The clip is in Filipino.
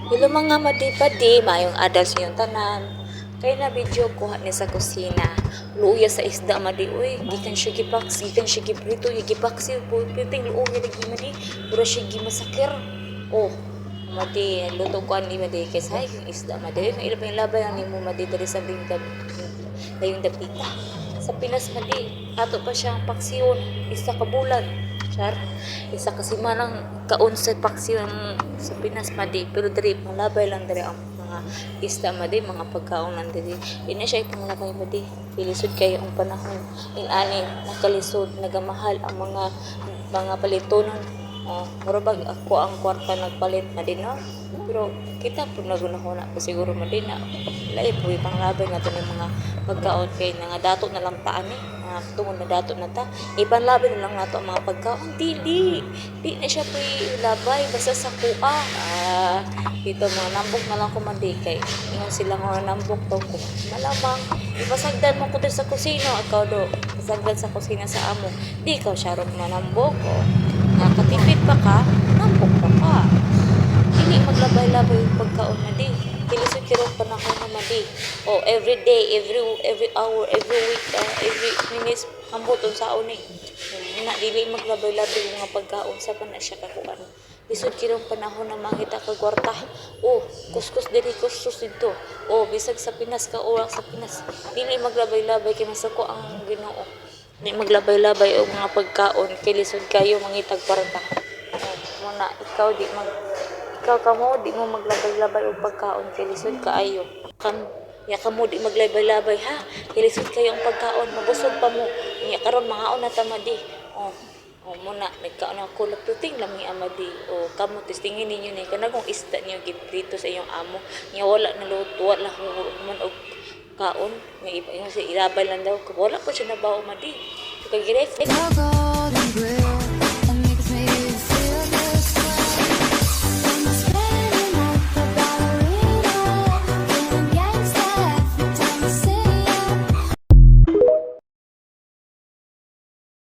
Hello mga madi-padi, mayong adal sa iyong tanan. Kaya na video kuha ni sa kusina. Luya sa isda madi, uy, gikan siya gipaks, gikan siya giprito, gipaksi, piting luya lagi madi, pura siya gimasakir. Oh, madi, luto ko ni madi, kaysa yung isda madi, yung ilapang labay ang nimo madi, dari sa yung dapita. Sa Pinas madi, ato pa siyang paksiyon, isa ka bulan. Char, isa kasi manang kaon sa paksiyon sa Pinas madi, pero diri malabay lang diri ang mga isda madi, mga pagkaon lang diri. Ina siya ipanglabay madi. Pilisod kayo ang panahon. Inani nakalisod, nagamahal ang mga palitonon. Mura bag ako ang kwarta nagpalit madi no. Pero kita po nagunahuna pa siguro madi na lain po ipanglabay nga ng mga pagkaon kay nga dato na lang taan ni tungod na dato na ta ipanlabay na lang nato ang mga pagkaon di na siya po ilabay basta sa kuha dito mga nambok na lang kumandi kay ingon sila nga nambok to ko malamang ipasagdan mo ko sa kusina ikaw do pasagdan sa kusina sa amo di ikaw syarog manambok o nakatipid pa ka nambok pa ka hindi maglabay-labay yung pagkaon na di. Pilisod kirong panahon na madi. Oh, every day, every hour, every week, every minutes, ambuton sa ni. Na dili maglabay-labay yung mga pagkaon sa pa na siya kakuan. Lisod kirong panahon na makita ka kwarta. Oh, kuskus diri kuskus dito. Oh, bisag sa Pinas ka oras sa Pinas. Dili maglabay-labay kay masuko ang Ginoo. Di maglabay-labay og mga pagkaon kay lisod kayo mangitag kwarta. Oh, muna ikaw kamo di mo maglabay-labay og pagkaon kay lisod kaayo. Ya kamo di maglabay-labay ha. Kay lisod kayo ang pagkaon, mabusog pa mo. Nya karon mga na tamadi. Oh. Oh muna nagkaon ako laputing lang ni amadi. Oh kamo testingin ninyo ni kanang isda niyo giprito sa iyong amo. Nya wala na luto, wala man og kaon. Nga iba yung ilabay lang daw. Wala pa siya nabaw madi. Kay giref.